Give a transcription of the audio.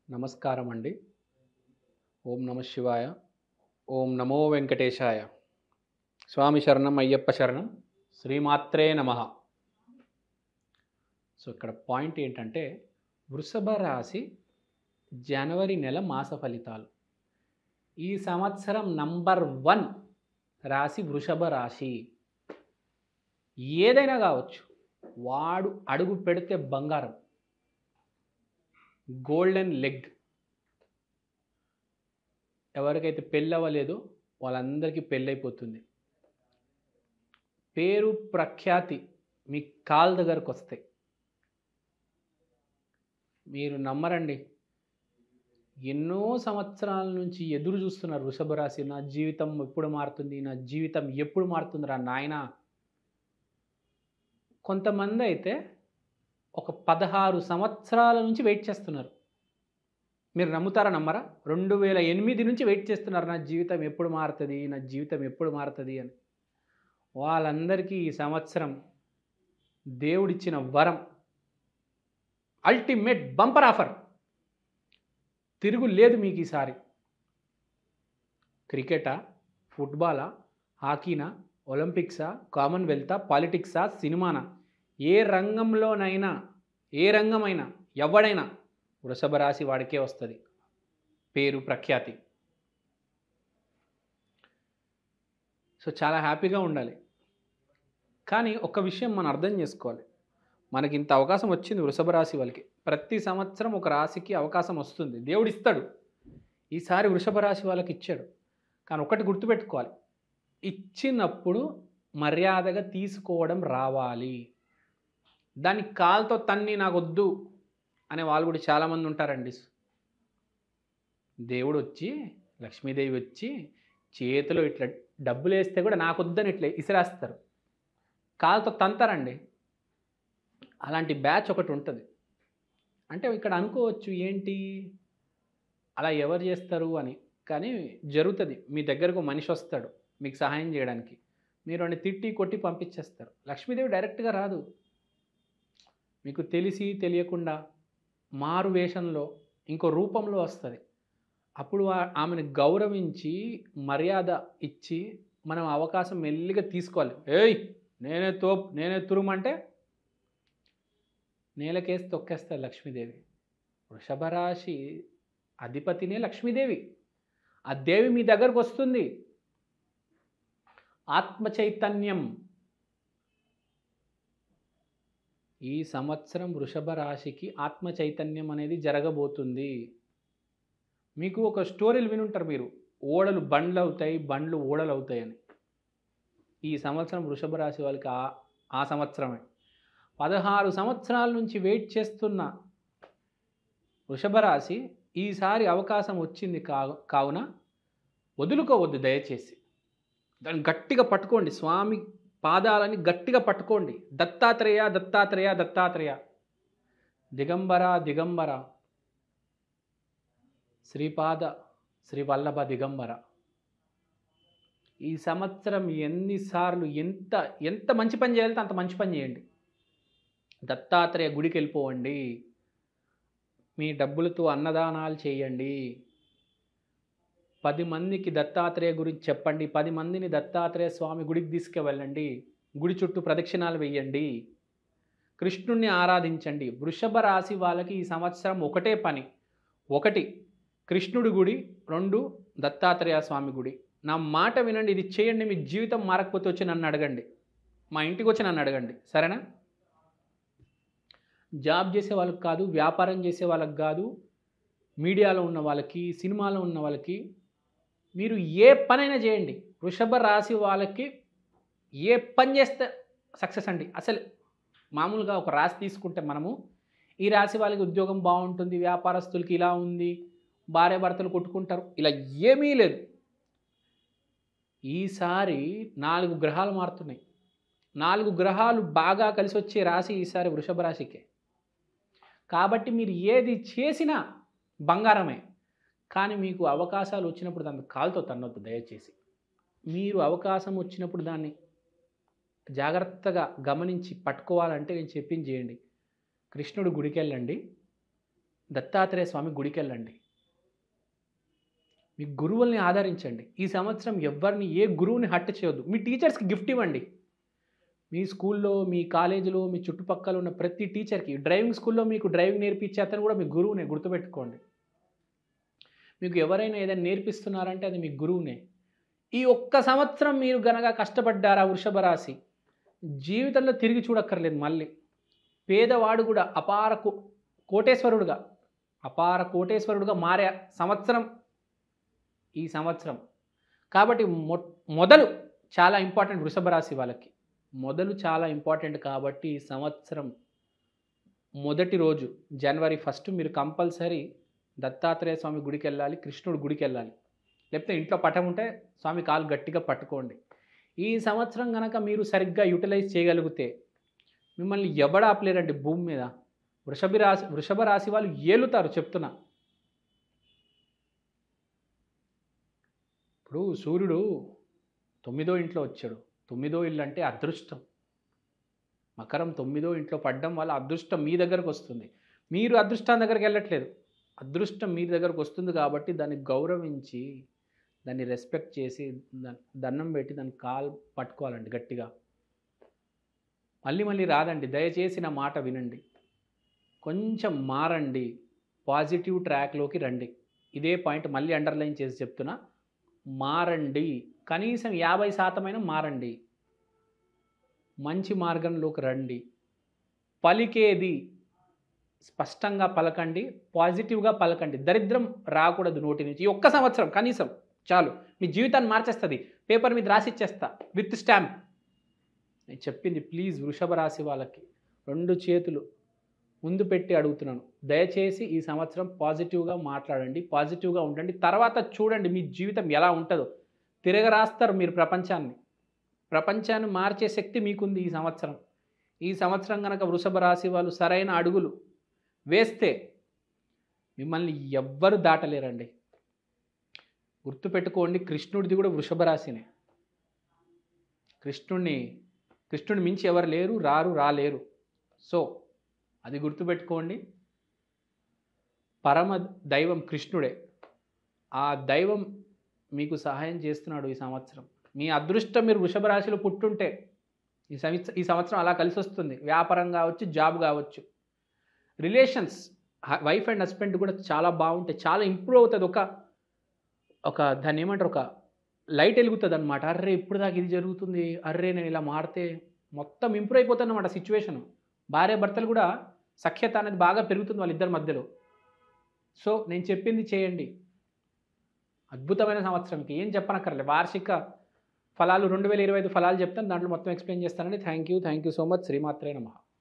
నమస్కారం అండి. ఓం నమ శివాయ. ఓం నమో వెంకటేశాయ. స్వామి శరణం, అయ్యప్ప శరణం, శ్రీమాత్రే నమః. ఇక్కడ పాయింట్ ఏంటంటే, వృషభ రాశి జనవరి నెల మాస ఫలితాలు. ఈ సంవత్సరం నంబర్ 1 రాశి వృషభ రాశి. ఏదైనా కావచ్చు, వాడు అడుగు పెడితే బంగారం, గోల్డెన్ లెగ్. ఎవరికైతే పెళ్ళి అవ్వలేదో వాళ్ళందరికీ పెళ్ళైపోతుంది. పేరు ప్రఖ్యాతి మీ కాళ్ళ దగ్గరకు వస్తాయి. మీరు నమ్మరండి, ఎన్నో సంవత్సరాల నుంచి ఎదురు చూస్తున్నారు వృషభ రాశి. నా జీవితం ఎప్పుడు మారుతుంది, నా జీవితం ఎప్పుడు మారుతుంది రా నాయనా. కొంతమంది అయితే ఒక 16 సంవత్సరాల నుంచి వెయిట్ చేస్తున్నారు. మీరు నమ్ముతారా నమ్మరా? 2008 నుంచి వెయిట్ చేస్తున్నారు, నా జీవితం ఎప్పుడు మారుతుంది, నా జీవితం ఎప్పుడు మారుతుంది అని. వాళ్ళందరికీ ఈ సంవత్సరం దేవుడిచ్చిన వరం, అల్టిమేట్ బంపర్ ఆఫర్. తిరుగు లేదు మీకు ఈసారి. క్రికెటా, ఫుట్బాలా, హాకీనా, ఒలింపిక్సా, కామన్వెల్తా, పాలిటిక్సా, సినిమానా, ఏ రంగంలోనైనా, ఏ రంగమైనా, ఎవడైనా వృషభ రాశి వాడికే వస్తుంది పేరు ప్రఖ్యాతి. చాలా హ్యాపీగా ఉండాలి. కానీ ఒక్క విషయం మనం అర్థం చేసుకోవాలి. మనకి ఇంత అవకాశం వచ్చింది వృషభ రాశి వాళ్ళకి. ప్రతి సంవత్సరం ఒక రాశికి అవకాశం వస్తుంది, దేవుడు ఇస్తాడు. ఈసారి వృషభ రాశి వాళ్ళకి ఇచ్చాడు. కానీ ఒకటి గుర్తుపెట్టుకోవాలి, ఇచ్చినప్పుడు మర్యాదగా తీసుకోవడం రావాలి. దాన్ని కాలుతో తన్ని నాకొద్దు అనే వాళ్ళు కూడా చాలామంది ఉంటారండి. దేవుడు వచ్చి, లక్ష్మీదేవి వచ్చి చేతిలో ఇట్లా డబ్బులు వేస్తే కూడా నాకొద్దని ఇట్లా ఇసిరేస్తారు, కాలుతో తంతారండి. అలాంటి బ్యాచ్ ఒకటి ఉంటుంది. అంటే ఇక్కడ అనుకోవచ్చు ఏంటి అలా ఎవరు చేస్తారు అని, కానీ జరుగుతుంది. మీ దగ్గరకు మనిషి వస్తాడు మీకు సహాయం చేయడానికి, మీరు వాడిని తిట్టి కొట్టి పంపించేస్తారు. లక్ష్మీదేవి డైరెక్ట్గా రాదు, మీకు తెలిసి తెలియకుండా మారు వేషంలో ఇంకో రూపంలో వస్తుంది. అప్పుడు ఆమెను గౌరవించి మర్యాద ఇచ్చి మనం అవకాశం మెల్లిగా తీసుకోవాలి. ఏయ్ నేనే తురుమంటే నేలకేసి తొక్కేస్తారు లక్ష్మీదేవి. వృషభ రాశి అధిపతినే లక్ష్మీదేవి. ఆ దేవి మీ దగ్గరకు వస్తుంది. ఆత్మ చైతన్యం. ఈ సంవత్సరం వృషభ రాశికి ఆత్మ చైతన్యం అనేది జరగబోతుంది. మీకు ఒక స్టోరీలు వినుంటారు మీరు, ఓడలు బండ్లు అవుతాయి, బండ్లు ఓడలు అవుతాయి అని. ఈ సంవత్సరం వృషభ రాశి వాళ్ళకి ఆ సంవత్సరమే. 16 సంవత్సరాల నుంచి వెయిట్ చేస్తున్న వృషభ రాశి ఈసారి అవకాశం వచ్చింది కావున వదులుకోవద్దు దయచేసి. దాన్ని గట్టిగా పట్టుకోండి, స్వామి పాదాలని గట్టిగా పట్టుకోండి. దత్తాత్రేయ దత్తాత్రేయ దత్తాత్రేయ, దిగంబర దిగంబర, శ్రీపాద శ్రీవల్లభ దిగంబర. ఈ సంవత్సరం ఎన్నిసార్లు ఎంత మంచి పని చేయాలితే అంత మంచి పని చేయండి. దత్తాత్రేయ గుడికి వెళ్ళిపోవండి, మీ డబ్బులతో అన్నదానాలు చేయండి, 10 మందికి దత్తాత్రేయ గురించి చెప్పండి, 10 మందిని దత్తాత్రేయ స్వామి గుడికి తీసుకువెళ్ళండి, గుడి చుట్టూ ప్రదక్షిణాలు వేయండి, కృష్ణుణ్ణి ఆరాధించండి. వృషభ రాశి వాళ్ళకి ఈ సంవత్సరం ఒకటే పని, 1 కృష్ణుడి గుడి, 2 దత్తాత్రేయ స్వామి గుడి. నా మాట వినండి, ఇది చేయండి. మీ జీవితం మారకపోతే వచ్చి నన్ను అడగండి, మా ఇంటికి వచ్చి నన్ను అడగండి, సరేనా? జాబ్ చేసే వాళ్ళకి కాదు, వ్యాపారం చేసే వాళ్ళకి కాదు, మీడియాలో ఉన్న వాళ్ళకి, సినిమాలో ఉన్న వాళ్ళకి, మీరు ఏ పనైనా చేయండి. వృషభ రాశి వాళ్ళకి ఏ పని చేస్తే సక్సెస్ అండి. అసలు మామూలుగా ఒక రాశి తీసుకుంటే మనము, ఈ రాశి వాళ్ళకి ఉద్యోగం బాగుంటుంది, వ్యాపారస్తులకి ఇలా ఉంది, భార్య భర్తలు కొట్టుకుంటారు, ఇలా ఏమీ లేదు. ఈసారి 4 గ్రహాలు మారుతున్నాయి. 4 గ్రహాలు బాగా కలిసి వచ్చే రాశి ఈసారి వృషభ రాశికే. కాబట్టి మీరు ఏది చేసినా బంగారమే. కానీ మీకు అవకాశాలు వచ్చినప్పుడు దాన్ని కాలుతో తన్నొద్దు దయచేసి. మీరు అవకాశం వచ్చినప్పుడు దాన్ని జాగ్రత్తగా గమనించి పట్టుకోవాలంటే నేను చెప్పింది చేయండి. కృష్ణుడు గుడికి వెళ్ళండి, దత్తాత్రేయ స్వామి గుడికి వెళ్ళండి. మీ గురువుల్ని ఆదరించండి. ఈ సంవత్సరం ఎవరిని ఏ గురువుని హర్ట్ చేయొద్దు. మీ టీచర్స్కి గిఫ్ట్ ఇవ్వండి. మీ స్కూల్లో, మీ కాలేజీలో, మీ చుట్టుపక్కల ఉన్న ప్రతి టీచర్కి, డ్రైవింగ్ స్కూల్లో మీకు డ్రైవింగ్ నేర్పించే అతను కూడా మీ గురువునే, గుర్తుపెట్టుకోండి. మీకు ఎవరైనా ఏదైనా నేర్పిస్తున్నారంటే అది మీ గురువునే. ఈ ఒక్క సంవత్సరం మీరు గనక కష్టపడ్డారా వృషభ రాశి, జీవితంలో తిరిగి చూడక్కర్లేదు మళ్ళీ. పేదవాడు కూడా అపార కోటేశ్వరుడుగా మారే సంవత్సరం ఈ సంవత్సరం. కాబట్టి మొదలు చాలా ఇంపార్టెంట్ వృషభ రాశి వాళ్ళకి. మొదలు చాలా ఇంపార్టెంట్ కాబట్టి ఈ సంవత్సరం మొదటి రోజు జనవరి 1 మీరు కంపల్సరీ దత్తాత్రేయ స్వామి గుడికి వెళ్ళాలి, కృష్ణుడి గుడికి వెళ్ళాలి. లేకపోతే ఇంట్లో పటం ఉంటే స్వామి కాలు గట్టిగా పట్టుకోండి. ఈ సంవత్సరం కనుక మీరు సరిగ్గా యూటిలైజ్ చేయగలిగితే మిమ్మల్ని ఎవడాపలేరండి భూమి మీద. వృషభ రాశి వాళ్ళు ఏలుతారు చెప్తున్నా. ఇప్పుడు సూర్యుడు 9వ ఇంట్లో వచ్చాడు. 9వ ఇల్లు అంటే అదృష్టం. మకరం 9వ ఇంట్లో పడ్డం వల్ల అదృష్టం మీ దగ్గరకు వస్తుంది. మీరు అదృష్టం దగ్గరికి వెళ్ళట్లేదు. అదృష్టం మీ దగ్గరకు వస్తుంది కాబట్టి దాన్ని గౌరవించి, దాన్ని రెస్పెక్ట్ చేసి, దండం పెట్టి దాన్ని కాలు పట్టుకోవాలండి గట్టిగా. మళ్ళీ రాదండి. దయచేసి నా మాట వినండి. కొంచెం మారండి, పాజిటివ్ ట్రాక్లోకి రండి. ఇదే పాయింట్ మళ్ళీ అండర్లైన్ చేసి చెప్తున్నా. మారండి, కనీసం 50% అయినా మారండి. మంచి మార్గంలోకి రండి. పలికేది స్పష్టంగా పలకండి, పాజిటివ్గా పలకండి. దరిద్రం రాకూడదు నోటి నుంచి. ఈ ఒక్క సంవత్సరం కనీసం చాలు, మీ జీవితాన్ని మార్చేస్తుంది. పేపర్ మీద రాసిచ్చేస్తా విత్ స్టాంప్. నేను చెప్పింది ప్లీజ్ వృషభ రాశి వాళ్ళకి 2 చేతులు ముందు పెట్టి అడుగుతున్నాను. దయచేసి ఈ సంవత్సరం పాజిటివ్గా మాట్లాడండి, పాజిటివ్గా ఉండండి. తర్వాత చూడండి మీ జీవితం ఎలా ఉంటుందో. తిరగరాస్తారు మీరు ప్రపంచాన్ని మార్చే శక్తి మీకుంది ఈ సంవత్సరం. ఈ సంవత్సరం కనుక వృషభ రాశి వాళ్ళు సరైన అడుగులు వేస్తే మిమ్మల్ని ఎవ్వరు దాటలేరండి. గుర్తుపెట్టుకోండి, కృష్ణుడిది కూడా వృషభ రాశినే. కృష్ణుడిని మించి ఎవరు లేరు, రాలేరు. సో అది గుర్తుపెట్టుకోండి. పరమ దైవం కృష్ణుడే. ఆ దైవం మీకు సహాయం చేస్తున్నాడు ఈ సంవత్సరం. మీ అదృష్టం మీరు వృషభ రాశిలో పుట్టుంటే ఈ సంవత్సరం అలా కలిసి వస్తుంది. వ్యాపారం కావచ్చు, జాబ్ కావచ్చు, రిలేషన్స్, వైఫ్ అండ్ హస్బెండ్ కూడా చాలా బాగుంటాయి, చాలా ఇంప్రూవ్ అవుతుంది. ఒక దాన్ని ఏమంటారు, ఒక లైట్ వెలుగుతుంది అనమాట. అర్రే ఇప్పుడు దాకా ఇది జరుగుతుంది, అర్రే నేను ఇలా మారితే మొత్తం ఇంప్రూవ్ అయిపోతుంది అనమాట సిచ్యువేషన్. భార్య భర్తలు కూడా సఖ్యత అనేది బాగా పెరుగుతుంది వాళ్ళిద్దరి మధ్యలో. సో నేను చెప్పింది చేయండి. అద్భుతమైన సంవత్సరంకి ఏం చెప్పనక్కర్లేదు. వార్షిక ఫలాలు 2025 ఫలాలు చెప్తాను, దాంట్లో మొత్తం ఎక్స్ప్లెయిన్ చేస్తానండి. Thank you so much. శ్రీమాత్రే నమః.